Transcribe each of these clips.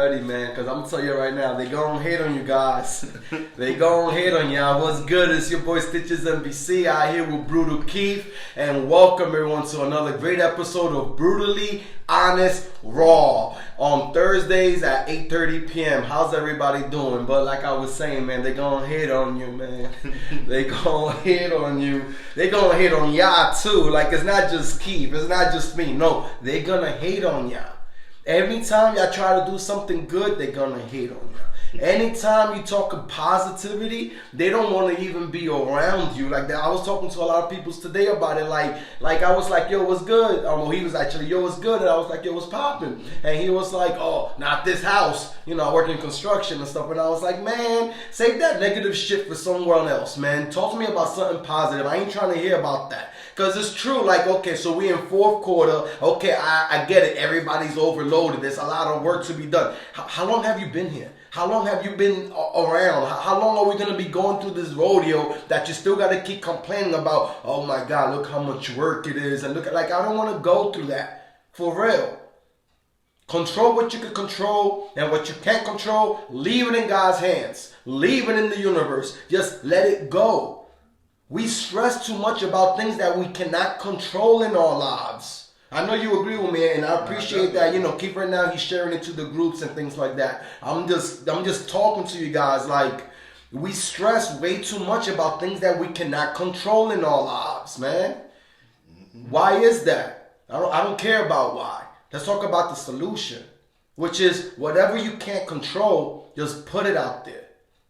ready, man, because I'm going to tell you right now, they going to hate on you guys. They going to hate on y'all. What's good? It's your boy Stitches NBC out here with Brutal Keith, and welcome everyone to another great episode of Brutally Honest Raw on Thursdays at 8:30 p.m. How's everybody doing? But like I was saying, man, they going to hate on you, man. They going to hate on you. They going to hate on y'all, too. Like, it's not just Keith. It's not just me. No, they going to hate on y'all. Every time y'all try to do something good, they're going to hate on y'all. Anytime you talk of positivity, they don't want to even be around you. Like that, I was talking to a lot of people today about it. Like I was like, yo, what's good? Well, he was actually, yo, what's good? And I was like, yo, what's popping? And he was like, oh, not this house. You know, I work in construction and stuff. And I was like, man, save that negative shit for someone else, man. Talk to me about something positive. I ain't trying to hear about that. Because it's true, like, okay, so we in fourth quarter. Okay, I get it. Everybody's overloaded. There's a lot of work to be done. How long have you been here? How long have you been around? How long are we going to be going through this rodeo that you still got to keep complaining about? Oh my God, look how much work it is. And look at, like, I don't want to go through that. For real. Control what you can control, and what you can't control, leave it in God's hands. Leave it in the universe. Just let it go. We stress too much about things that we cannot control in our lives. I know you agree with me, and I appreciate that. You know, Keith right now, he's sharing it to the groups and things like that. I'm just talking to you guys. Like, we stress way too much about things that we cannot control in our lives, man. Why is that? I don't care about why. Let's talk about the solution, which is whatever you can't control, just put it out there.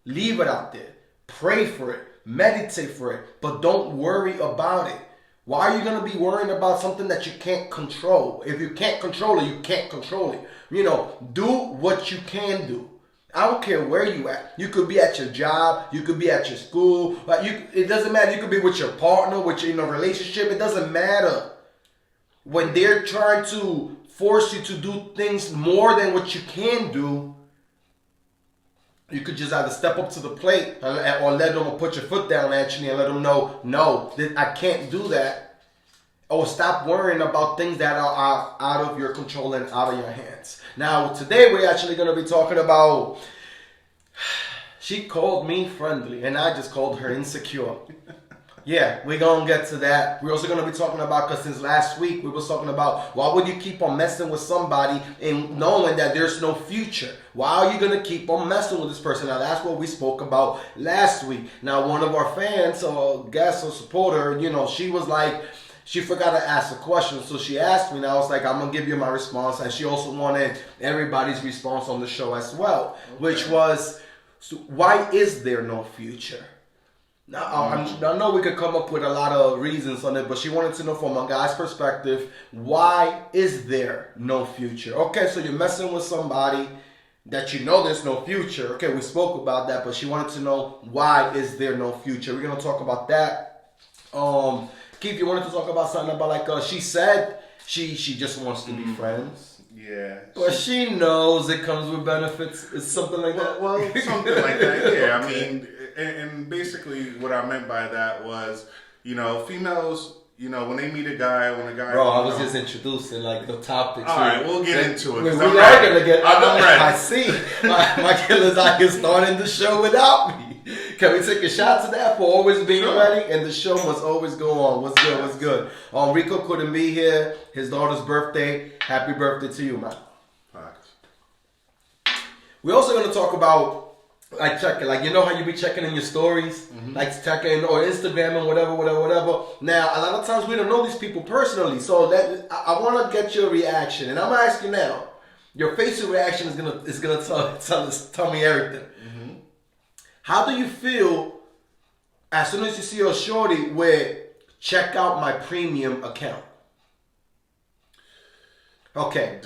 Leave it out there. Pray for it. Meditate for it. But don't worry about it. Why are you going to be worrying about something that you can't control? If you can't control it, you can't control it. You know, do what you can do. I don't care where you at. You could be at your job. You could be at your school. It doesn't matter. You could be with your partner, with your relationship. It doesn't matter. When they're trying to force you to do things more than what you can do, you could just either step up to the plate or let them put your foot down actually and let them know, no, I can't do that. Or stop worrying about things that are out of your control and out of your hands. Now, today we're actually going to be talking about, she called me friendly and I just called her insecure. Yeah, we're going to get to that. We're also going to be talking about, because since last week we were talking about, why would you keep on messing with somebody and knowing that there's no future? Why are you going to keep on messing with this person? Now, that's what we spoke about last week. Now, one of our fans, or guest or supporter, you know, she was like, she forgot to ask a question. So she asked me, and I was like, I'm going to give you my response. And she also wanted everybody's response on the show as well, which was, so why is there no future? Now, I know we could come up with a lot of reasons on it, but she wanted to know from a guy's perspective, why is there no future? Okay, so you're messing with somebody that you know there's no future. Okay, we spoke about that, but she wanted to know, why is there no future? We're going to talk about that. Keith, you wanted to talk about something about, like, she said she just wants to be friends. Yeah. But she knows it comes with benefits. It's something like that. Well, something like that, yeah. I mean, and basically what I meant by that was, you know, females, you know, when they meet a guy, Bro, I was just introducing, like, the topics. All right, we'll get into it. We are going to get... I'm ready. I see. My killer's out here starting the show without me. Can we take a shot to that for always being ready? And the show must always go on. What's good? What's good? Rico couldn't be here. His daughter's birthday. Happy birthday to you, man. Thanks. We're also going to talk about, like, checking. Like, you know how you be checking in your stories? Mm-hmm. Like, checking or Instagram and whatever. Now, a lot of times we don't know these people personally. So I want to get your reaction. And I'm going to ask you now. Your facial reaction is gonna tell me everything. Mm-hmm. How do you feel as soon as you see a shorty with check out my premium account? Okay,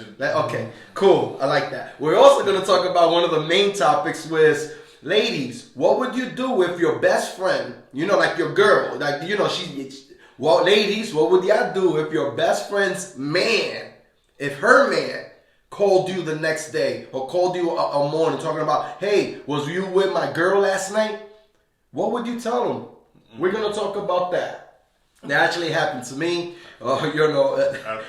cool. I like that. We're also going to talk about one of the main topics was, ladies, what would you do if your best friend, you know, like your girl, like, you know, ladies, what would y'all do if your best friend's man, if her man called you the next day or called you a morning talking about, hey, was you with my girl last night? What would you tell him? We're going to talk about that. That actually happened to me. You know,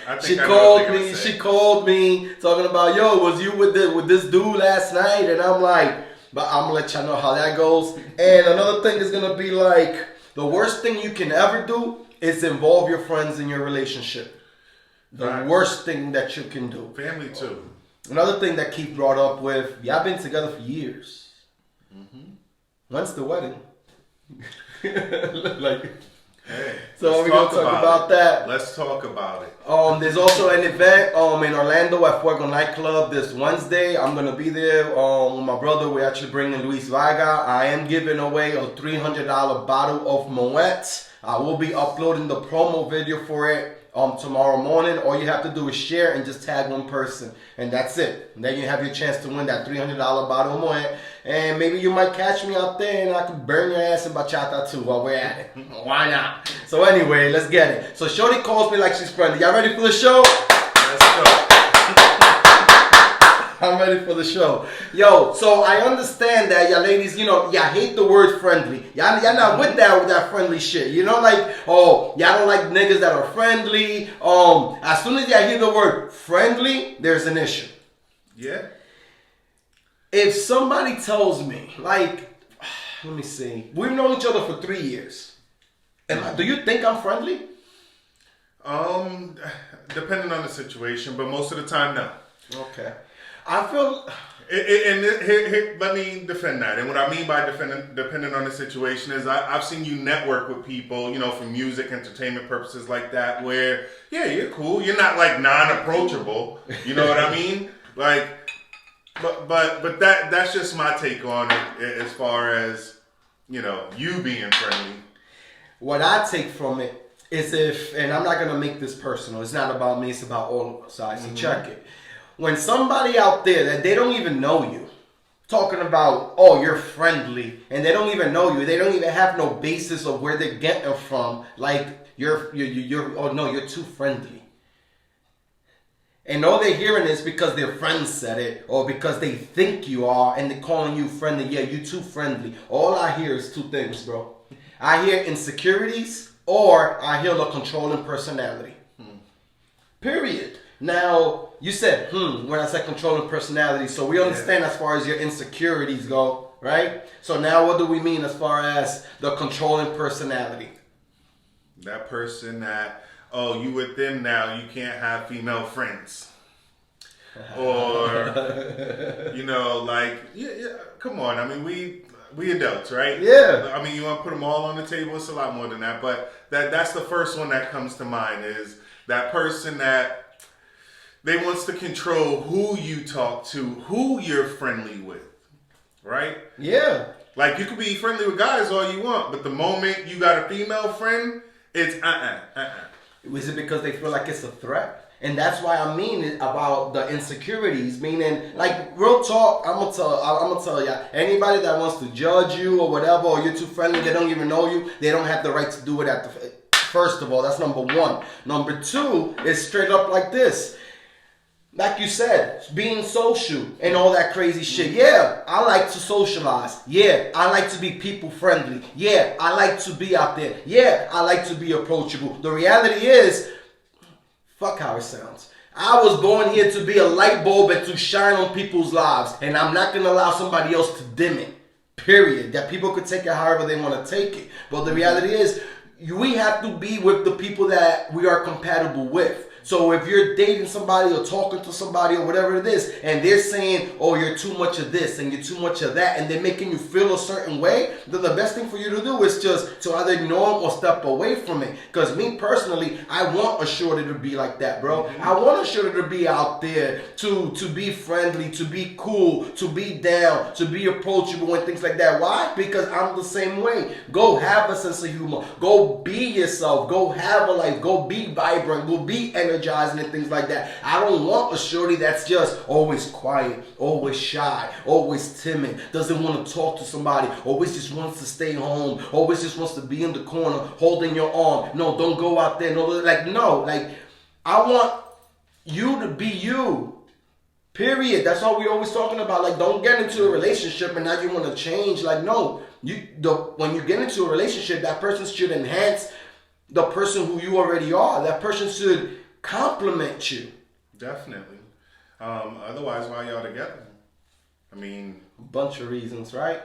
I think she I know called what they're me. gonna say. She called me talking about, yo, was you with this dude last night? And I'm like, but I'm gonna let y'all know how that goes. And another thing is gonna be like, the worst thing you can ever do is involve your friends in your relationship. The Right. worst thing that you can do. Family too. Another thing that Keith brought up with, y'all been together for years. When's the wedding? Like, Hey, so let's we're gonna talk about that. Let's talk about it. There's also an event in Orlando at Fuego Nightclub this Wednesday. I'm gonna be there with my brother. We're actually bringing Luis Vaga. I am giving away a $300 bottle of Moet. I will be uploading the promo video for it tomorrow morning. All you have to do is share and just tag one person, and that's it. And then you have your chance to win that $300 bottle of Moet. And maybe you might catch me out there and I could burn your ass in bachata too while we're at it. Why not? So anyway, let's get it. So Shorty calls me like she's friendly. Y'all ready for the show? Let's go. I'm ready for the show. Yo, so I understand that y'all ladies, y'all hate the word friendly. Y'all not with that friendly shit. You know, like, y'all don't like niggas that are friendly. As soon as y'all hear the word friendly, there's an issue. Yeah. If somebody tells me, like, let me see, we've known each other for 3 years. Do you think I'm friendly? Depending on the situation, but most of the time, no. Okay. I feel... Here, let me defend that. And what I mean by depending on the situation is I've seen you network with people, for music, entertainment purposes like that, where, yeah, you're cool. You're not, like, non-approachable. You know what I mean? Like... But that's just my take on it as far as, you being friendly. What I take from it is and I'm not going to make this personal. It's not about me. It's about all of us. So I say check it. When somebody out there that they don't even know you, talking about, you're friendly, and they don't even know you. They don't even have no basis of where they're getting from. Like, you're too friendly. And all they're hearing is because their friends said it, or because they think you are, and they're calling you friendly. Yeah, you too friendly. All I hear is two things, bro. I hear insecurities, or I hear the controlling personality. Period. Now, you said, when I said controlling personality, so we understand as far as your insecurities go, right? So now what do we mean as far as the controlling personality? That person that... you with them now, you can't have female friends. Or, come on. I mean, we adults, right? Yeah. I mean, you want to put them all on the table. It's a lot more than that. But that's the first one that comes to mind is that person that they wants to control who you talk to, who you're friendly with, right? Yeah. Like, you could be friendly with guys all you want, but the moment you got a female friend, it's Is it because they feel like it's a threat? And that's why I mean it about the insecurities. Meaning, like, real talk, I'm gonna tell ya, anybody that wants to judge you or whatever, or you're too friendly, they don't even know you, they don't have the right to do it first of all. That's number one. Number two is straight up like this. Like you said, being social and all that crazy shit. Yeah, I like to socialize. Yeah, I like to be people friendly. Yeah, I like to be out there. Yeah, I like to be approachable. The reality is, fuck how it sounds. I was born here to be a light bulb and to shine on people's lives. And I'm not going to allow somebody else to dim it. Period. That people could take it however they want to take it. But the reality is, we have to be with the people that we are compatible with. So if you're dating somebody or talking to somebody or whatever it is, and they're saying, you're too much of this and you're too much of that, and they're making you feel a certain way, then the best thing for you to do is just to either ignore them or step away from it. Because me personally, I want a shorty to be like that, bro. I want a shorty to be out there, to be friendly, to be cool, to be down, to be approachable and things like that. Why? Because I'm the same way. Go have a sense of humor. Go be yourself. Go have a life. Go be vibrant. Go be energizing and things like that. I don't want a shorty that's just always quiet, always shy, always timid, doesn't want to talk to somebody, always just wants to stay home, always just wants to be in the corner, holding your arm. No, don't go out there. No, I want you to be you. Period. That's all we always talking about. Like, don't get into a relationship and now you want to change. Like, no. When you get into a relationship, that person should enhance the person who you already are. That person should compliment you. Definitely. Otherwise, why y'all together? I mean, A bunch of reasons, right?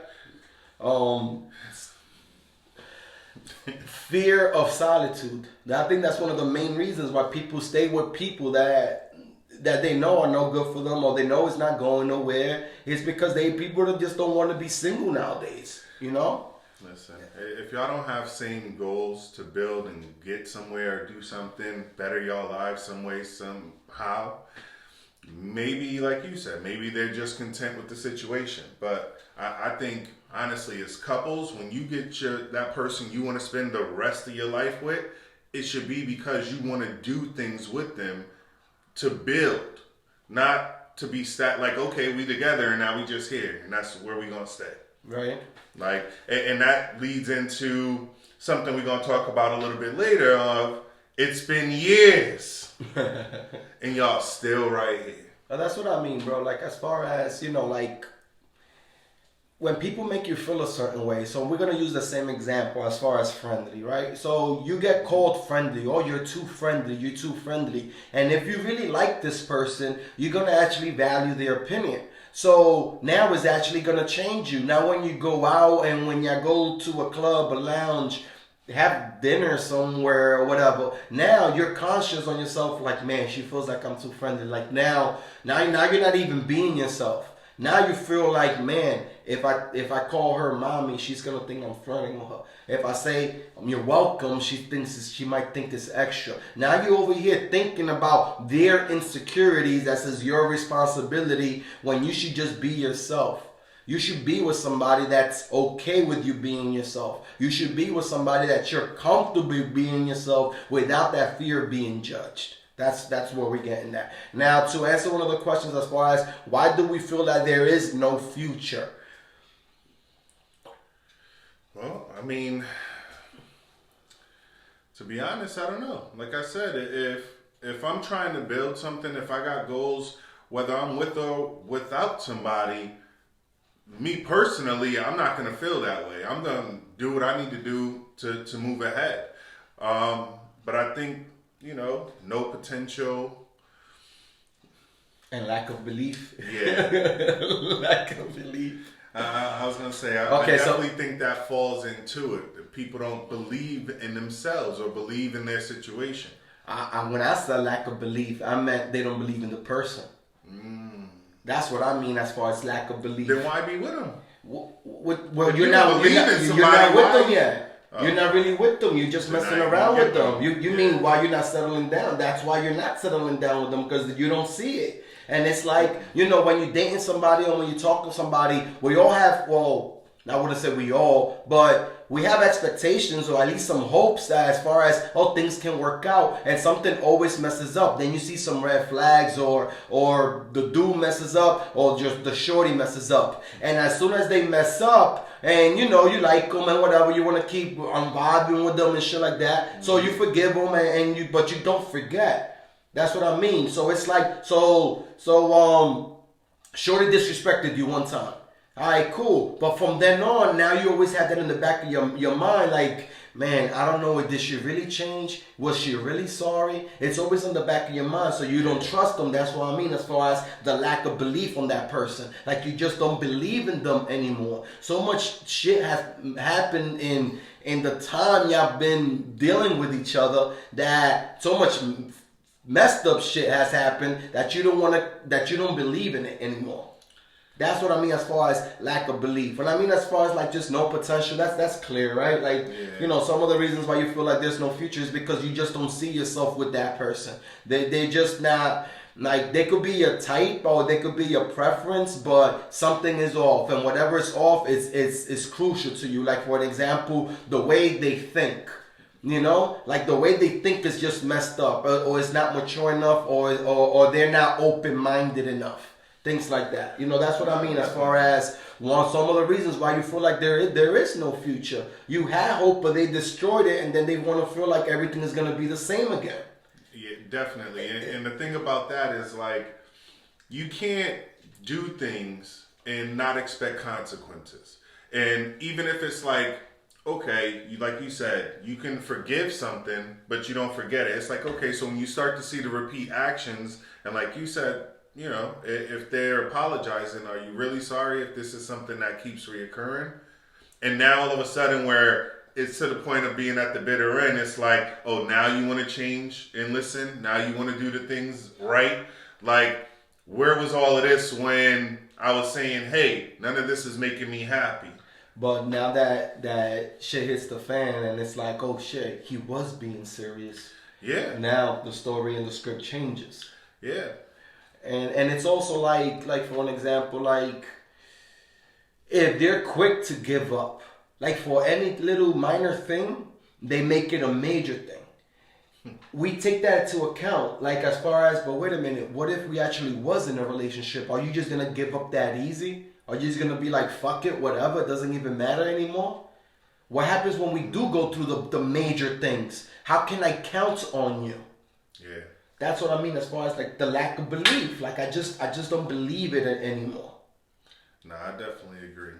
Fear of solitude. I think that's one of the main reasons why people stay with people that they know are no good for them, or they know it's not going nowhere. It's because people that just don't want to be single nowadays. You know. Listen, if y'all don't have same goals to build and get somewhere or do something, better y'all lives some way, somehow, maybe, like you said, maybe they're just content with the situation. But I think, honestly, as couples, when you get that person you want to spend the rest of your life with, it should be because you want to do things with them to build, not to be like, okay, we together and now we just here and that's where we gonna stay. Right. Like, and that leads into something we're gonna talk about a little bit later. Of it's been years, and y'all still right here. Well, that's what I mean, bro. Like, as far as, like, when people make you feel a certain way, so we're going to use the same example as far as friendly, right? So you get called friendly, oh, you're too friendly. And if you really like this person, you're going to actually value their opinion. So now it's actually going to change you. Now when you go out and when you go to a club, a lounge, have dinner somewhere or whatever, now you're conscious on yourself, like, man, she feels like I'm too friendly. Like now you're not even being yourself. Now you feel like, man, if I call her mommy, she's gonna think I'm flirting with her. If I say you're welcome, she might think it's extra. Now you're over here thinking about their insecurities. That says your responsibility when you should just be yourself. You should be with somebody that's okay with you being yourself. You should be with somebody that you're comfortable being yourself without that fear of being judged. That's where we're getting at. Now, to answer one of the questions as far as why do we feel that there is no future? Well, I mean, to be honest, I don't know. Like I said, if I'm trying to build something, if I got goals, whether I'm with or without somebody, me personally, I'm not going to feel that way. I'm going to do what I need to do to move ahead. But I think, no potential. And lack of belief. Yeah. Lack of belief. I was going to say, I definitely think that falls into it. That people don't believe in themselves or believe in their situation. When I said lack of belief, I meant they don't believe in the person. That's what I mean as far as lack of belief. Then why be with them? Well, you're not with them yet. You're not really with them. You're just messing around with them. You mean why you're not settling down? That's why you're not settling down with them, because you don't see it. And it's like, when you're dating somebody or when you talk to somebody, we all have, I wouldn't say we all, but we have expectations or at least some hopes that as far as, things can work out, and something always messes up. Then you see some red flags or the dude messes up or just the shorty messes up. And as soon as they mess up and, you like them and whatever, you want to keep vibing with them and shit like that. So you forgive them but you don't forget. That's what I mean. So it's like, shorty disrespected you one time. All right, cool. But from then on, now you always have that in the back of your mind, like, man, I don't know, did she really change? Was she really sorry? It's always in the back of your mind, so you don't trust them. That's what I mean as far as the lack of belief on that person. Like, you just don't believe in them anymore. So much shit has happened in the time y'all been dealing with each other, that so much messed up shit has happened that you don't believe in it anymore. That's what I mean as far as lack of belief. And I mean as far as like just no potential, that's clear, right? Like, some of the reasons why you feel like there's no future is because you just don't see yourself with that person. They just not, like, they could be your type or they could be your preference, but something is off. And whatever is off is crucial to you. Like, for example, the way they think. Like the way they think is just messed up, or it's not mature enough, or they're not open-minded enough. Things like that. That's what I mean as far as some of the reasons why you feel like there is no future. You had hope, but they destroyed it, and then they want to feel like everything is going to be the same again. Yeah, definitely. And the thing about that is, like, you can't do things and not expect consequences. And even if it's like okay, like you said, you can forgive something, but you don't forget it. It's like, okay, so when you start to see the repeat actions, and like you said, if they're apologizing, are you really sorry if this is something that keeps reoccurring? And now all of a sudden, where it's to the point of being at the bitter end, it's like, oh, now you want to change and listen. Now you want to do the things right. Like, where was all of this when I was saying, hey, none of this is making me happy? But now that shit hits the fan and it's like, oh shit, he was being serious. Yeah. Now the story and the script changes. Yeah. And it's also like for an example, like if they're quick to give up, like for any little minor thing, they make it a major thing. We take that into account, like as far as, but wait a minute, what if we actually was in a relationship? Are you just gonna give up that easy? Are you just gonna be like, fuck it, whatever, it doesn't even matter anymore? What happens when we do go through the major things? How can I count on you? Yeah. That's what I mean as far as like the lack of belief. Like I just don't believe it anymore. No, I definitely agree.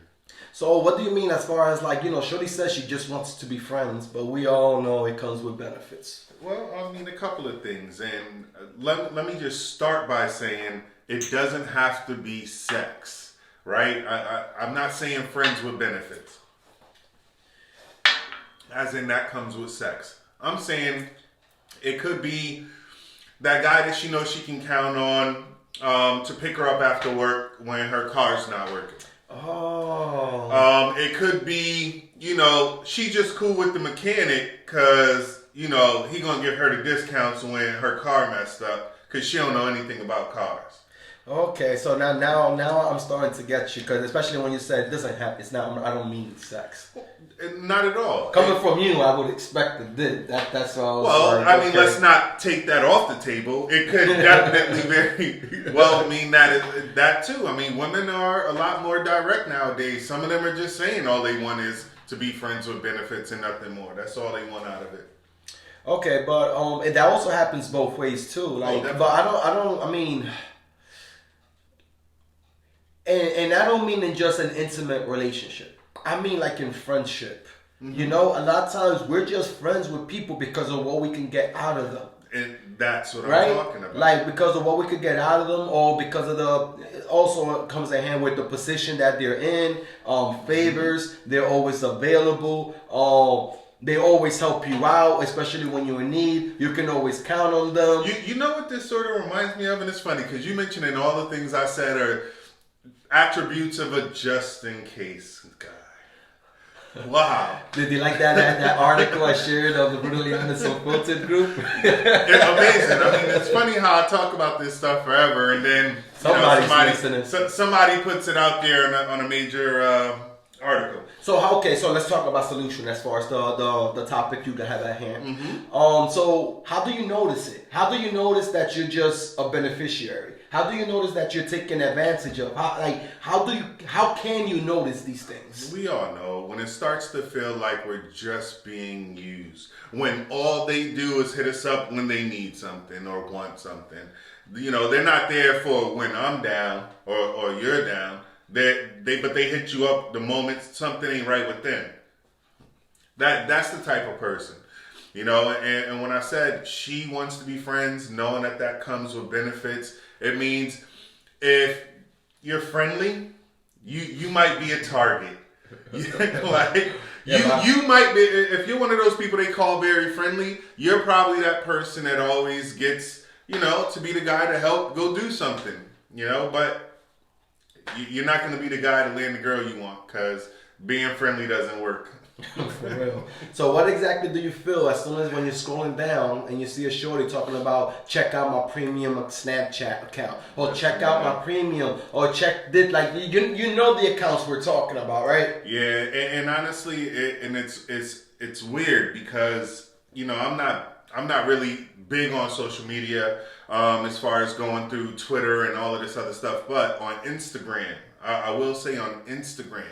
So what do you mean as far as like, Shorty says she just wants to be friends, but we all know it comes with benefits. Well, I mean, a couple of things. And let me just start by saying it doesn't have to be sex, right? I'm not saying friends with benefits, as in that comes with sex. I'm saying it could be that guy that she knows she can count on to pick her up after work when her car's not working. Oh. It could be, she just cool with the mechanic because, he gonna give her the discounts when her car messed up because she don't know anything about cars. Okay, so now I'm starting to get you, because especially when you said it doesn't happen, it's not. I don't mean sex. Not at all. Coming from you, I would expect it did. That's all. Well, I mean, let's not take that off the table. It could definitely very well mean that too. I mean, women are a lot more direct nowadays. Some of them are just saying all they want is to be friends with benefits and nothing more. That's all they want out of it. Okay, but that also happens both ways too. Like, but I mean. And I don't mean in just an intimate relationship. I mean like in friendship. Mm-hmm. A lot of times we're just friends with people because of what we can get out of them. And that's what I'm talking about. Like because of what we could get out of them, or because of it also comes in hand with the position that they're in, favors, they're always available, they always help you out, especially when you're in need. You can always count on them. You know what this sort of reminds me of? And it's funny because you mentioned in all the things I said are attributes of a just-in-case guy. Wow. Did you like that article I shared of the Brutally Honest Unfiltered group? It's amazing. I mean, it's funny how I talk about this stuff forever, and then somebody puts it out there on a major article. So let's talk about solution as far as the topic you have at hand. Mm-hmm. So how do you notice it? How do you notice that you're just a beneficiary? How do you notice that you're taken advantage of? How can you notice these things? We all know when it starts to feel like we're just being used. When all they do is hit us up when they need something or want something. They're not there for when I'm down or you're down. But they hit you up the moment something ain't right with them. That's the type of person. And when I said she wants to be friends, knowing that comes with benefits, it means if you're friendly, you might be a target. You might be, if you're one of those people they call very friendly, you're probably that person that always gets, to be the guy to help go do something, but you're not going to be the guy to land the girl you want because being friendly doesn't work. For real. So what exactly do you feel as soon as when you're scrolling down and you see a shorty talking about check out my premium Snapchat account, or check out my premium, or check this, like you know the accounts we're talking about, right? Yeah, and honestly, it's weird because I'm not really big on social media as far as going through Twitter and all of this other stuff, but on Instagram, I will say on Instagram,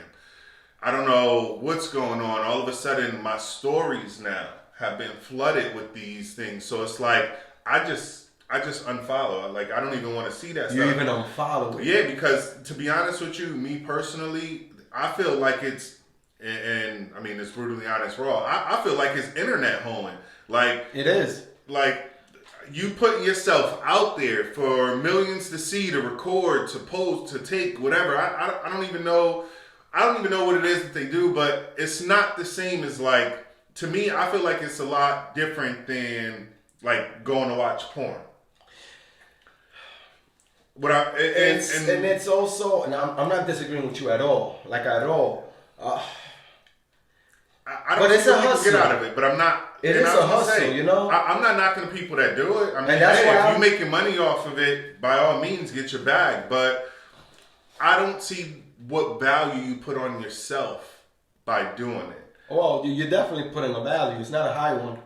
I don't know what's going on. All of a sudden, my stories now have been flooded with these things. So it's like I just unfollow. Like I don't even want to see that stuff. You even unfollow it? Yeah, because to be honest with you, me personally, I feel like it's and I mean, it's brutally honest raw. I feel like it's internet hoeing. Like it is. Like you putting yourself out there for millions to see, to record, to post, to take, whatever. I don't even know. I don't even know what it is that they do, but it's not the same as like, to me, I feel like it's a lot different than like going to watch porn. And it's also, and I'm not disagreeing with you at all, like at all. I don't see what people get out of it, but I'm not. It is a hustle, you know. I'm not knocking the people that do it. I mean, and that's hey, why if you're making money off of it, by all means, get your bag. But I don't see what value you put on yourself by doing it. Well, you're definitely putting a value. It's not a high one.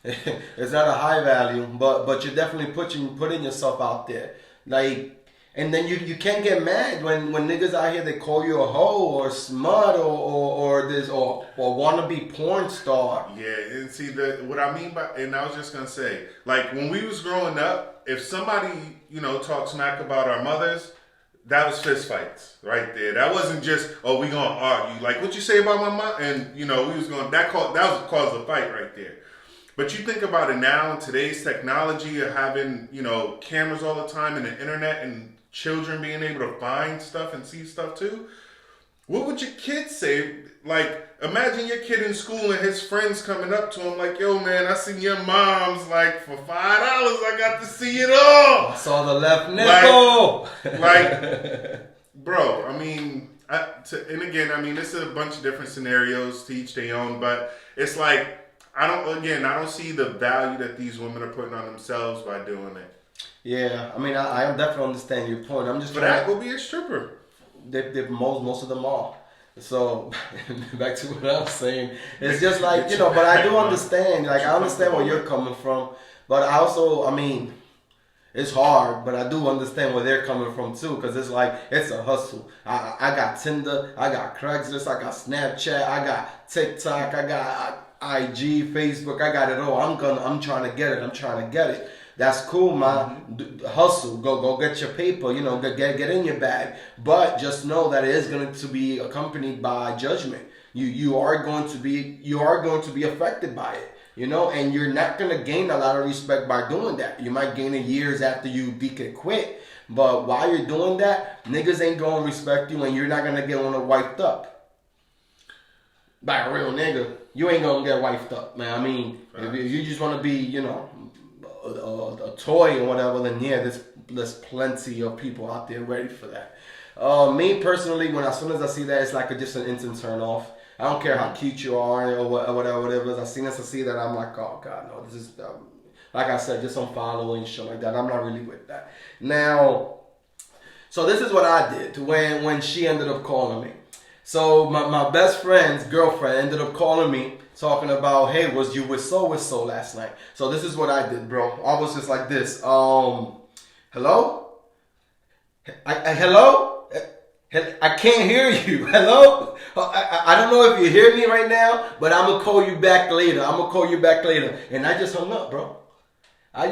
It's not a high value, but you're definitely putting yourself out there. Like, and then you can't get mad when niggas out here, they call you a hoe or smut or this or wannabe porn star. Yeah, and see what I mean by, and I was just gonna say, like when we was growing up, if somebody talked smack about our mothers, that was fist fights right there. That wasn't just, oh, we gonna argue. Like, what you say about my mom? And we was going, that was cause a fight right there. But you think about it now, today's technology of having, cameras all the time and the internet and children being able to find stuff and see stuff too. What would your kids say? Like, imagine your kid in school and his friends coming up to him like, yo, man, I seen your mom's, like, for $5, I got to see it all. I saw the left nipple. Like bro, I mean, and again, I mean, it's a bunch of different scenarios to each their own, but it's like, I don't see the value that these women are putting on themselves by doing it. Yeah, I mean, I definitely understand your point. I'm just trying. But that will be a stripper. Most of them are. So back to what I'm saying, it's just like but I do understand. Like I understand where you're coming from, but I also, I mean, it's hard, but I do understand where they're coming from too, because it's like it's a hustle. I got Tinder, I got Craigslist, I got Snapchat, I got TikTok, I got IG, Facebook, I got it all. I'm trying to get it. That's cool, man. Hustle. Go get your paper. Get in your bag. But just know that it is going to be accompanied by judgment. You are going to be affected by it. And you're not going to gain a lot of respect by doing that. You might gain it years after you can quit. But while you're doing that, niggas ain't going to respect you, and you're not going to get on it wiped up by a real nigga. You ain't going to get wiped up, man. I mean, if you just want to be, a toy or whatever, then yeah, there's plenty of people out there ready for that. Me personally, as soon as I see that, it's like just an instant turn off. I don't care how cute you are or whatever. As soon as I see that, I'm like, oh god, no, this is like I said, just some following shit like that. I'm not really with that. Now, so this is what I did when she ended up calling me. So my best friend's girlfriend ended up calling me, talking about, hey, was you with so last night? So this is what I did, bro. I was just like this. Hello? Hello? I can't hear you. Hello? I don't know if you hear me right now, but I'm going to call you back later. And I just hung up, bro. I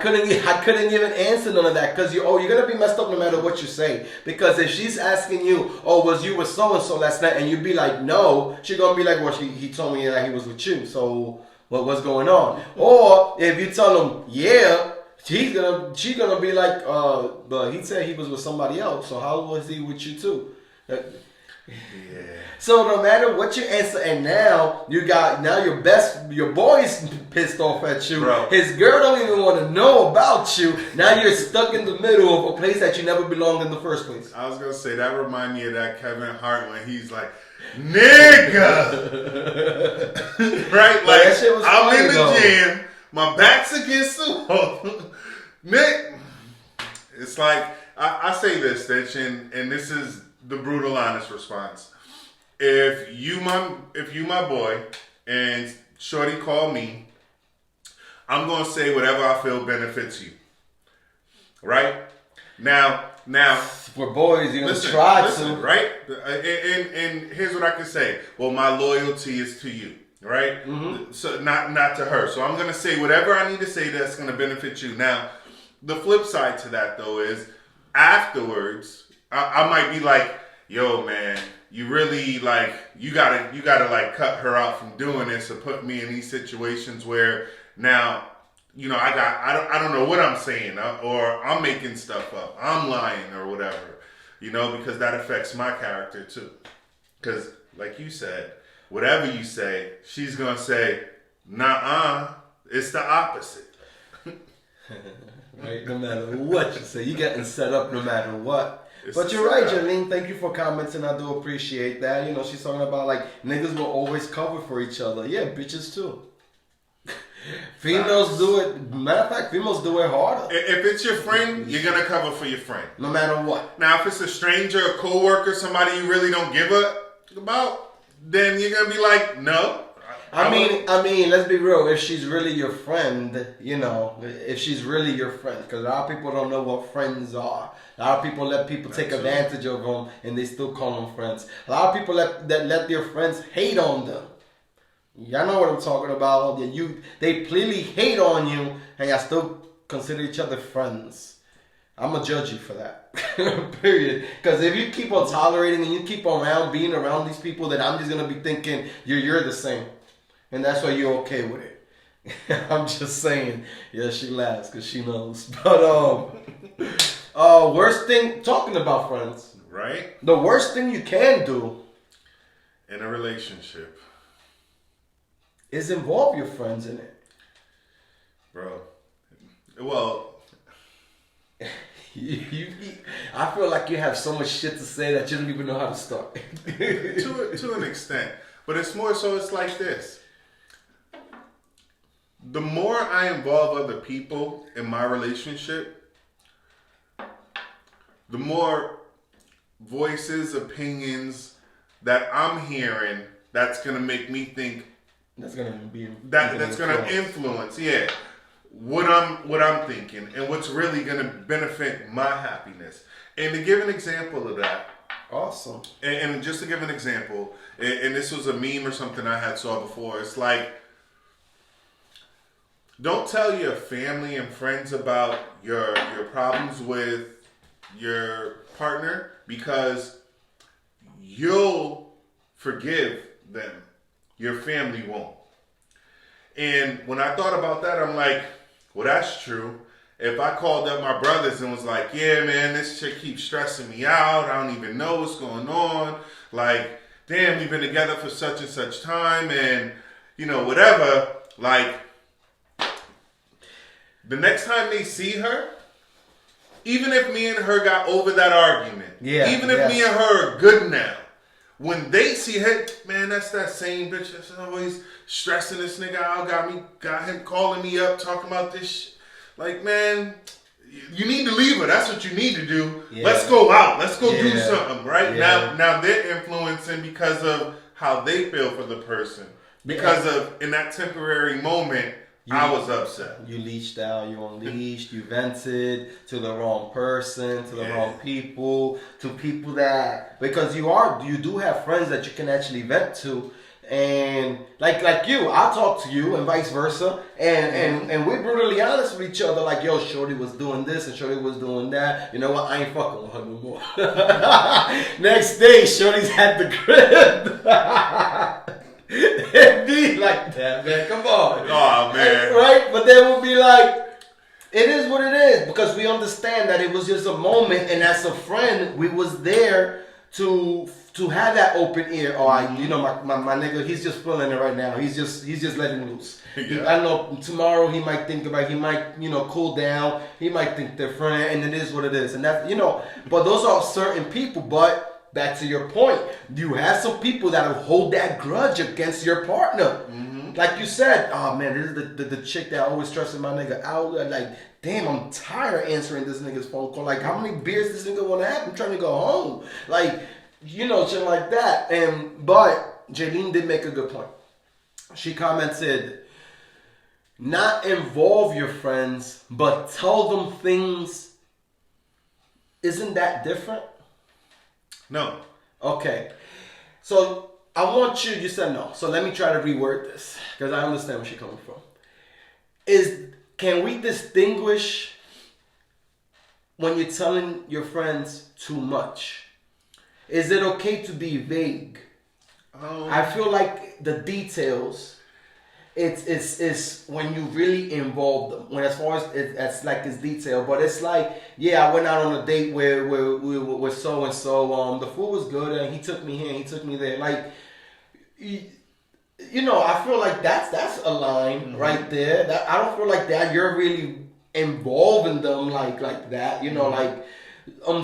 couldn't even answer none of that because you're going to be messed up no matter what you say. Because if she's asking you, oh, was you with so-and-so last night? And you'd be like, no. She's going to be like, well, he told me that he was with you. So what's going on? Or if you tell him, yeah, she's gonna be like, but he said he was with somebody else. So how was he with you too? Yeah. So no matter what you answer, and now your boy's pissed off at you. Bro. His girl don't even want to know about you. Now you're stuck in the middle of a place that you never belonged in the first place. I was gonna say that remind me of that Kevin Hart when he's like, nigga, right? Like that shit was I'm funny, in the though. gym, my back's against the wall, Nick. It's like I say this, Stitch, and this is the brutal, honest response. If you my boy, and shorty call me, I'm gonna say whatever I feel benefits you. Right? Now, for boys, you're gonna listen, right? And here's what I can say. Well, my loyalty is to you, right? Mm-hmm. So not to her. So I'm gonna say whatever I need to say that's gonna benefit you. Now, the flip side to that though is afterwards, I might be like, yo, man, you really like you gotta like cut her out from doing this or put me in these situations where now, you know, I don't know what I'm saying or I'm making stuff up, I'm lying or whatever, you know, because that affects my character too. Because like you said, whatever you say, she's gonna say, nah, it's the opposite. Right, no matter what you say, you getting set up no matter what. It's But you're right, set up. Janine. Thank you for commenting. I do appreciate that. You know, she's talking about like niggas will always cover for each other. Yeah, bitches too. Females do it. Matter of fact, females do it harder. If it's your friend, you're gonna cover for your friend. No matter what. Now, if it's a stranger, a coworker, somebody you really don't give a about, then you're gonna be like, no. I mean, let's be real. If she's really your friend, you know, if she's really your friend, because a lot of people don't know what friends are. A lot of people let people take advantage of them, and they still call them friends. A lot of people let their friends hate on them. Y'all know what I'm talking about. They clearly hate on you, and y'all still consider each other friends. I'm gonna judge you for that. Period. Because if you keep on tolerating and you keep on being around these people, then I'm just gonna be thinking you're the same. And that's why you're okay with it. I'm just saying. Yeah, she laughs because she knows. But worst thing, talking about friends. Right? The worst thing you can do In a relationship. is involve your friends in it. Bro. Well, I feel like you have so much shit to say that you don't even know how to start. to an extent. But it's more so it's like this. The more I involve other people in my relationship, the more voices, opinions that I'm hearing that's gonna make me think That's gonna be that's gonna influence, what I'm thinking and what's really gonna benefit my happiness. And to give an example of that, awesome. and just to give an example, and this was a meme or something I had saw before. It's like, don't tell your family and friends about your problems with your partner because you'll forgive them. Your family won't. And when I thought about that, I'm like, well, that's true. If I called up my brothers and was like, yeah, man, this chick keeps stressing me out. I don't even know what's going on. Like, damn, we've been together for such and such time and, you know, whatever. Like, the next time they see her, even if me and her got over that argument, even if me and her are good now, when they see her, man, that's that same bitch that's always stressing this nigga out, got him calling me up, talking about this shit. Like, man, you need to leave her. That's what you need to do. Yeah. Let's go out. Let's go do something, right? Yeah. Now they're influencing because of how they feel for the person. Because of, in that temporary moment, I was upset. You leached out, you unleashed, you vented to the wrong person, to the wrong people, to people that, because you do have friends that you can actually vent to. And like you, I'll talk to you and vice versa. And we're brutally honest with each other. Like, yo, Shorty was doing this and Shorty was doing that. You know what? I ain't fucking with her no more. Next day, Shorty's at the crib. It'd be like that, man. Come on. Oh, man. Right? But then we'll be like, it is what it is. Because we understand that it was just a moment. And as a friend, we was there to have that open ear. You know, my nigga, he's just feeling it right now. He's just letting loose. Yeah. I know tomorrow he might you know, cool down. He might think different, and it is what it is. And that, you know, but those are certain people. But back to your point, you have some people that will hold that grudge against your partner. Mm-hmm. Like you said, oh man, this is the chick that always stressing my nigga out. Like, damn, I'm tired of answering this nigga's phone call. Like, how many beers this nigga want to have? I'm trying to go home. Like, you know, shit like that. But Jaylene did make a good point. She commented, not involve your friends, but tell them things. Isn't that different? No. Okay. So I want you said no. So let me try to reword this because I understand where she's coming from. Can we distinguish when you're telling your friends too much? Is it okay to be vague? I feel like the details. It's when you really involve them. When as far as it's like it's detailed, but it's like I went out on a date with so and so. The food was good and he took me here, and he took me there. Like I feel like that's a line right there. That I don't feel like that you're really involving them like that. Like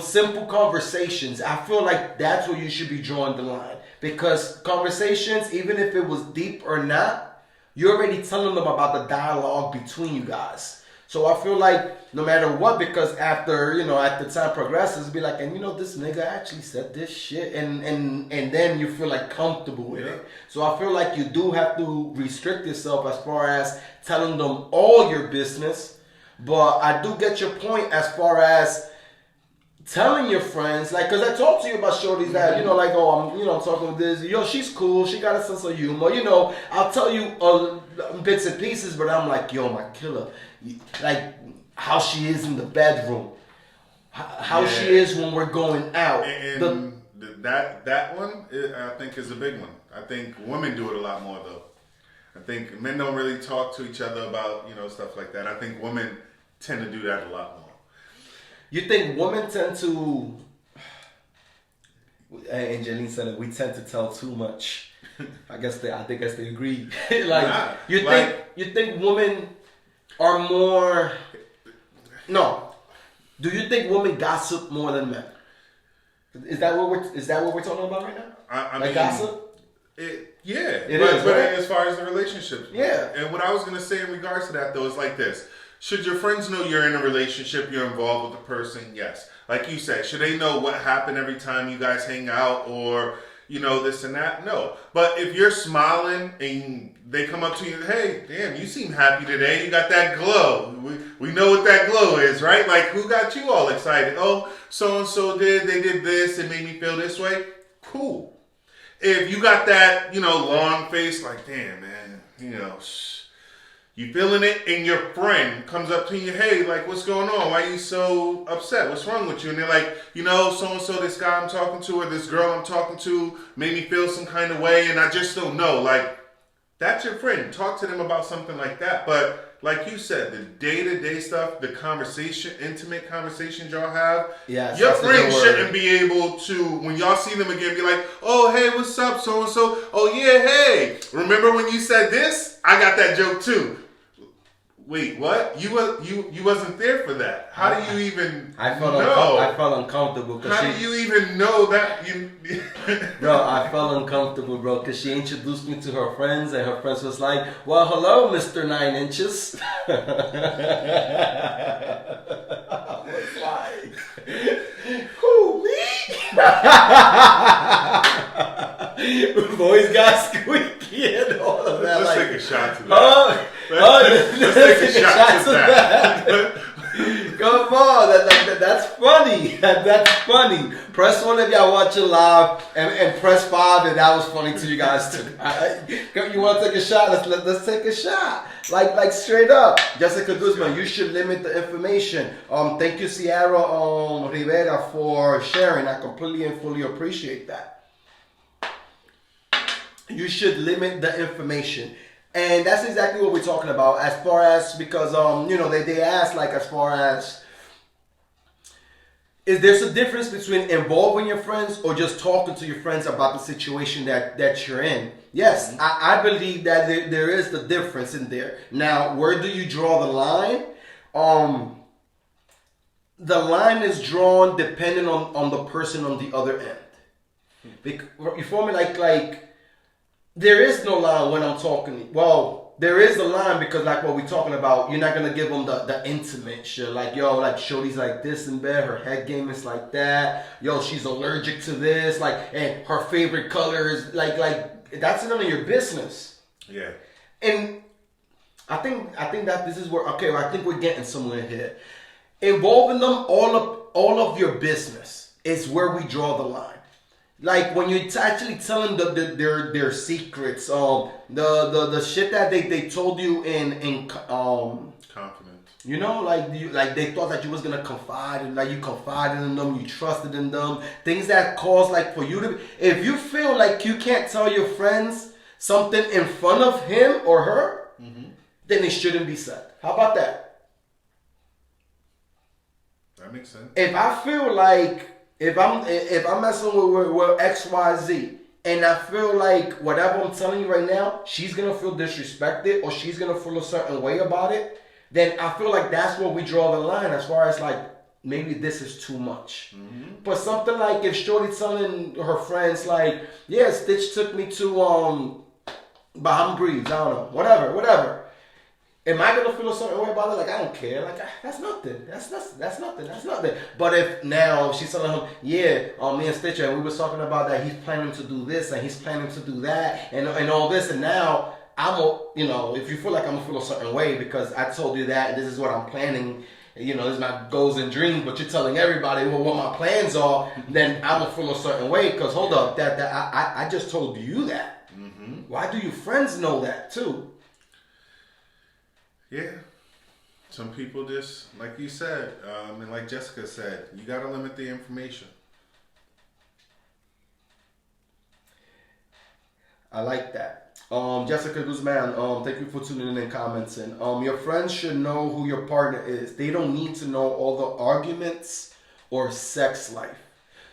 simple conversations. I feel like that's where you should be drawing the line because conversations, even if it was deep or not. You're already telling them about the dialogue between you guys. So I feel like no matter what, because after, as the time progresses, be like, and this nigga actually said this shit. And then you feel like comfortable with it. So I feel like you do have to restrict yourself as far as telling them all your business. But I do get your point as far as telling your friends, like, cause I talk to you about shorties that, I'm talking with this, she's cool, she got a sense of humor, I'll tell you bits and pieces, but I'm like, my killer, like, how she is in the bedroom, how she is when we're going out. And that one, I think, is a big one. I think women do it a lot more, though. I think men don't really talk to each other about, stuff like that. I think women tend to do that a lot more. You think women tend to, Angeline said it, we tend to tell too much. I guess they agree. You think women are more, do you think women gossip more than men? Is that what we're talking about right now? I mean, gossip? It is, but right? as far as the relationships. Yeah. And what I was going to say in regards to that, though, is like this. Should your friends know you're in a relationship, you're involved with the person? Yes. Like you said, should they know what happened every time you guys hang out or, this and that? No. But if you're smiling and they come up to you, hey, damn, you seem happy today. You got that glow. We know what that glow is, right? Like, who got you all excited? Oh, so-and-so they did this. It made me feel this way. Cool. If you got that, long face, like, damn, man, you feeling it, and your friend comes up to you, hey, like, what's going on? Why are you so upset? What's wrong with you? And they're like, so-and-so, this guy I'm talking to or this girl I'm talking to made me feel some kind of way, and I just don't know. Like, that's your friend. Talk to them about something like that. But like you said, the day-to-day stuff, the intimate conversations y'all have, your friends shouldn't be able to, when y'all see them again, be like, oh, hey, what's up, so-and-so? Oh, yeah, hey, remember when you said this? I got that joke, too. Wait, what? You wasn't there for that. How do you even know? I felt uncomfortable. How do you even know that? Bro, I felt uncomfortable, bro, because she introduced me to her friends, and her friends was like, well, hello, Mr. 9 Inches. I was like, who, me? Voice got squeaky and all of that. Let's take a shot to that. Let's take a shot to that. Come on, that's funny. That's funny. Press 1 if y'all watching live, and press 5 if that was funny to you guys too. You want to take a shot? Let's take a shot. Like straight up. Jessica Guzman, you should limit the information. Thank you, Sierra Rivera, for sharing. I completely and fully appreciate that. You should limit the information. And that's exactly what we're talking about as far as, because, they ask, like, as far as, is there's a difference between involving your friends or just talking to your friends about the situation that you're in? Yes, I believe that there is the difference in there. Now, where do you draw the line? The line is drawn depending on the person on the other end. You feel me? Like, there is no line when I'm talking. Well, there is a line because like what we're talking about, you're not going to give them the intimate shit. Like, yo, like, shorty's like this in bed. Her head game is like that. Yo, she's allergic to this. Like, and her favorite color is like that's none of your business. Yeah. And I think that this is where, okay, I think we're getting somewhere here. Involving them, all of your business is where we draw the line. Like when you're actually telling their secrets, the shit that they told you in You know, like they thought that you was gonna confide, and like you confided in them, you trusted in them. Things that cause like for you to, if you feel like you can't tell your friends something in front of him or her, then it shouldn't be said. How about that? That makes sense. If I feel like if I'm messing with XYZ, and I feel like whatever I'm telling you right now, she's gonna feel disrespected or she's gonna feel a certain way about it, then I feel like that's where we draw the line as far as like maybe this is too much. But something like if Shorty telling her friends like, yeah, Stitch took me to Bahama Breeze, I don't know, whatever. Am I gonna feel a certain way about it? Like I don't care. Like that's nothing. That's nothing. But if now she's telling him, yeah, me and Stitcher, we was talking about that he's planning to do this and he's planning to do that and all this, and now if you feel like I'm gonna feel a certain way because I told you that this is what I'm planning, this is my goals and dreams, but you're telling everybody what my plans are, then I'm gonna feel a certain way because hold up, that I just told you that. Why do your friends know that too? Yeah. Some people just, like you said, and like Jessica said, you got to limit the information. I like that. Jessica Guzman, thank you for tuning in and commenting. Your friends should know who your partner is. They don't need to know all the arguments or sex life.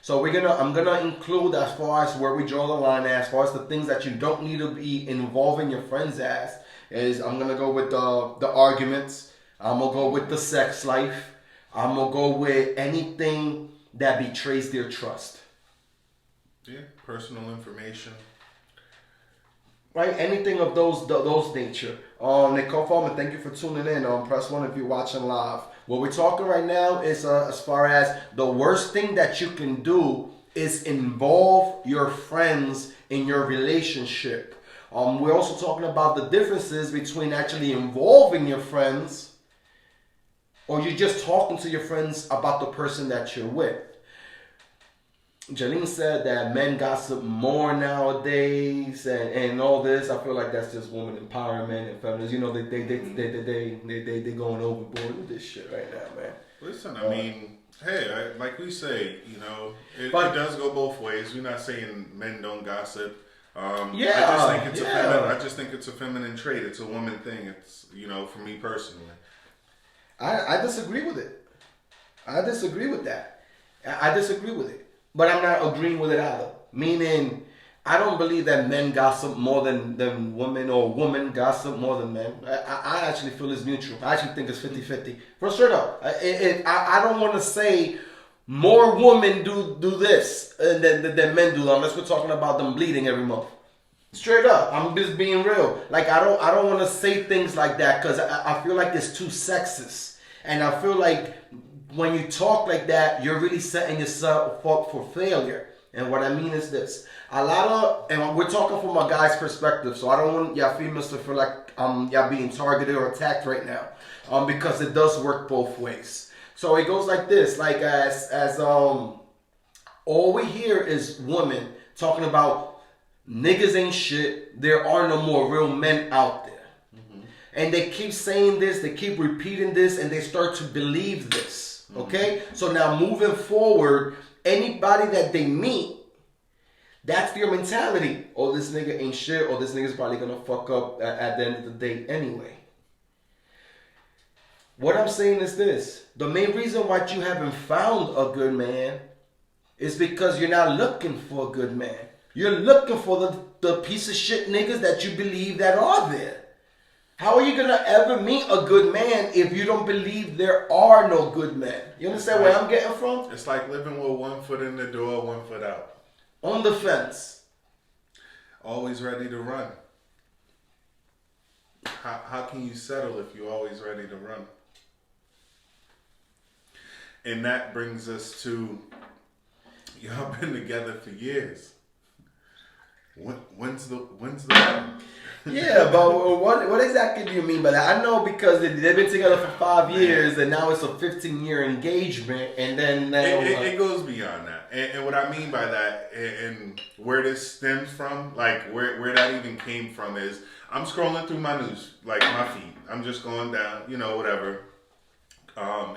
So I'm gonna include as far as where we draw the line, as far as the things that you don't need to be involving your friends as. Is I'm gonna go with the arguments. I'm gonna go with the sex life. I'm gonna go with anything that betrays their trust. Yeah, personal information. Right, anything of those nature. Nicole Foreman, thank you for tuning in. Press 1 if you're watching live. What we're talking right now is as far as the worst thing that you can do is involve your friends in your relationship. We're also talking about the differences between actually involving your friends or you're just talking to your friends about the person that you're with. Janine said that men gossip more nowadays and all this. I feel like that's just woman empowerment and feminists. They going overboard with this shit right now, man. Listen, I mean, hey, like we say, it does go both ways. We're not saying men don't gossip. I just think it's a feminine trait. It's a woman thing. It's for me personally. I disagree with it. I disagree with that. I disagree with it. But I'm not agreeing with it either. Meaning, I don't believe that men gossip more than women or women gossip more than men. I actually feel it's mutual. I actually think it's 50-50. For straight up. I don't want to say more women do this than men do unless we're talking about them bleeding every month. Straight up, I'm just being real. Like I don't want to say things like that because I feel like it's too sexist, and I feel like when you talk like that, you're really setting yourself up for failure. And what I mean is this: and we're talking from a guy's perspective, so I don't want y'all females to feel like y'all being targeted or attacked right now, because it does work both ways. So it goes like this: like as all we hear is women talking about niggas ain't shit. There are no more real men out there. And they keep saying this, they keep repeating this, and they start to believe this. Okay? So now moving forward, anybody that they meet, that's their mentality. Oh, this nigga ain't shit, or this nigga's probably gonna fuck up at the end of the day anyway. What I'm saying is this: the main reason why you haven't found a good man is because you're not looking for a good man. You're looking for the piece of shit niggas that you believe that are there. How are you going to ever meet a good man if you don't believe there are no good men? You understand where I'm getting from? It's like living with one foot in the door, one foot out. On the fence. Always ready to run. How can you settle if you're always ready to run? And that brings us to, y'all been together for years. When's the run? Yeah, but what exactly do you mean by that? I know because they've been together for 5 years and now it's a 15-year engagement, and then it goes beyond that. And what I mean by that, and where this stems from, like where that even came from, is I'm scrolling through my news, like my feed. I'm just going down, whatever.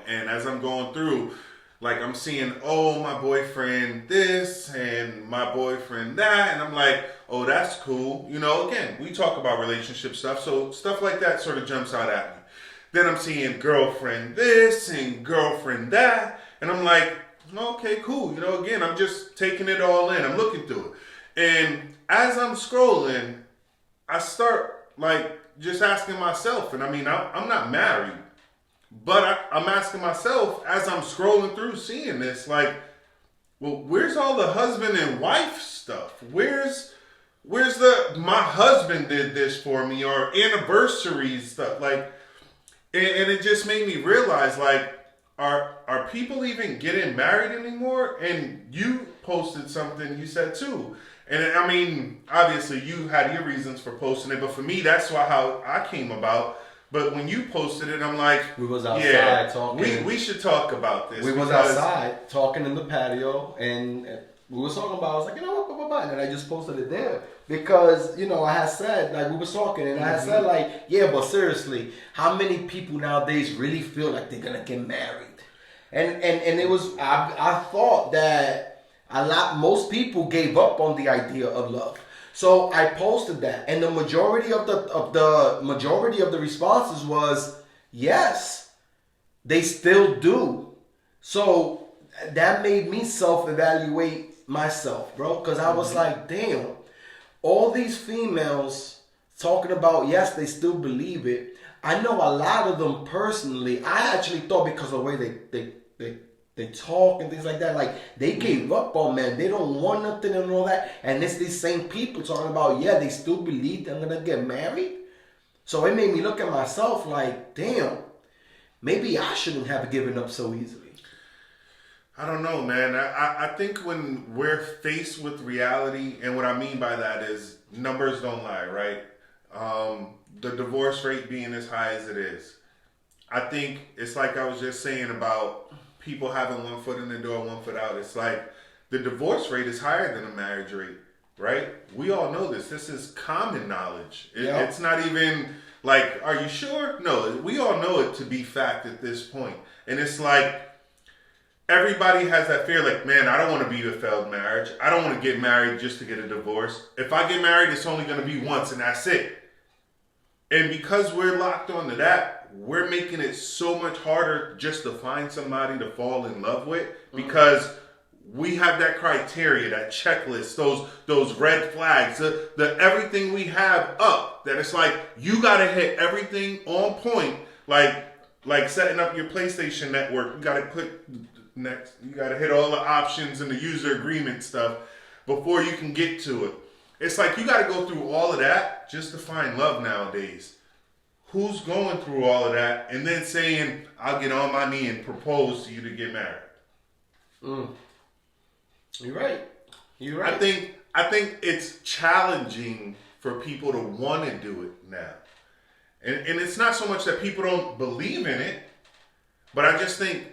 And as I'm going through, like I'm seeing, oh, my boyfriend this and my boyfriend that, and I'm like, oh, that's cool. You know, again, we talk about relationship stuff, so stuff like that sort of jumps out at me. Then I'm seeing girlfriend this and girlfriend that, and I'm like, okay, cool. You know, again, I'm just taking it all in. I'm looking through it. And as I'm scrolling, I start like just asking myself, and I mean, I'm not married, but I'm asking myself as I'm scrolling through seeing this, like, well, where's all the husband and wife stuff? Where's the my husband did this for me or anniversaries stuff? Like, and it just made me realize, like, are people even getting married anymore? And you posted something, you said too. And I mean, obviously you had your reasons for posting it, but for me, that's how I came about. But when you posted it, I'm like, we was outside talking. We should talk about this. We was outside talking in the patio, and we was talking about, I was like, you know what, and then I just posted it there. Because, you know, I had said, like, we was talking, and I had said, like, yeah, but seriously, how many people nowadays really feel like they're going to get married? And it was, I thought that most people gave up on the idea of love. So I posted that, and the majority of the responses was, yes, they still do. So that made me self-evaluate myself, bro, because I was like, damn. All these females talking about, yes, they still believe it. I know a lot of them personally. I actually thought because of the way they talk and things like that, like they gave up on men. They don't want nothing and all that. And it's these same people talking about, yeah, they still believe they're gonna get married. So it made me look at myself like, damn, maybe I shouldn't have given up so easily. I don't know, man. I think when we're faced with reality, and what I mean by that is numbers don't lie, right? The divorce rate being as high as it is. I think it's like I was just saying about people having one foot in the door, one foot out. It's like the divorce rate is higher than the marriage rate, right? We all know this. This is common knowledge. It's not even like, are you sure? No, we all know it to be fact at this point. And it's like, everybody has that fear, like, man, I don't want to be a failed marriage. I don't want to get married just to get a divorce. If I get married, it's only going to be once and that's it. And because we're locked onto that, we're making it so much harder just to find somebody to fall in love with, because we have that criteria, that checklist, those red flags, the everything we have up, that it's like, you got to hit everything on point, like setting up your PlayStation network. You got to click next. You got to hit all the options and the user agreement stuff before you can get to it. It's like you got to go through all of that just to find love nowadays. Who's going through all of that and then saying, I'll get on my knee and propose to you to get married? You're right. You're right. I think it's challenging for people to want to do it now. And it's not so much that people don't believe in it, but I just think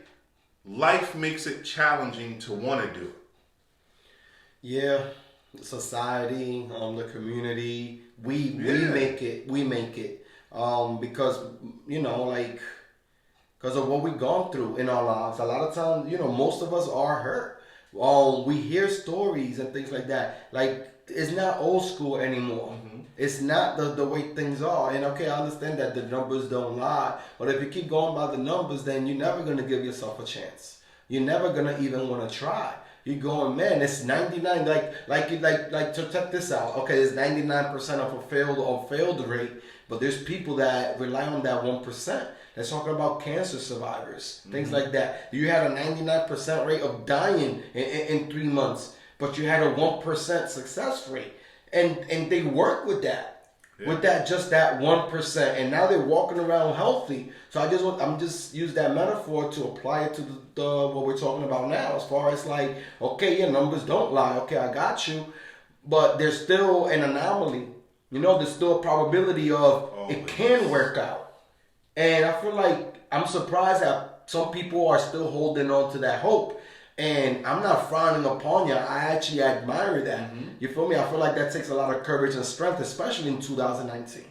life makes it challenging to want to do it. Yeah, society, the community, we make it. Because, you know, like, because of what we've gone through in our lives. A lot of times, you know, most of us are hurt. We hear stories and things like that. Like, it's not old school anymore. It's not the way things are. And okay, I understand that the numbers don't lie. But if you keep going by the numbers, then you're never going to give yourself a chance. You're never going to even want to try. You're going, man, it's 99. Like to check this out. Okay, it's 99% of a failed rate. But there's people that rely on that 1%. They're talking about cancer survivors, things like that. You had a 99% rate of dying in 3 months, but you had a 1% success rate. And they work with that. Yeah. With that, just that 1%. And now they're walking around healthy. So I'm just use that metaphor to apply it to the what we're talking about now. As far as like, okay, your numbers don't lie. Okay, I got you. But there's still an anomaly. You know, there's still a probability of it can work out. And I feel like I'm surprised that some people are still holding on to that hope. And I'm not frowning upon you. I actually admire that. You feel me? I feel like that takes a lot of courage and strength, especially in 2019.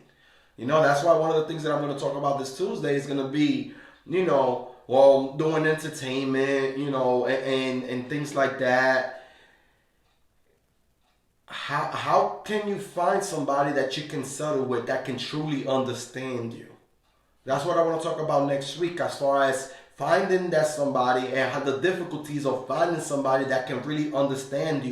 You know, that's why one of the things that I'm going to talk about this Tuesday is going to be, you know, well, doing entertainment, you know, and things like that, how can you find somebody that you can settle with that can truly understand you? That's what I want to talk about next week, as far as finding that somebody and how the difficulties of finding somebody that can really understand you.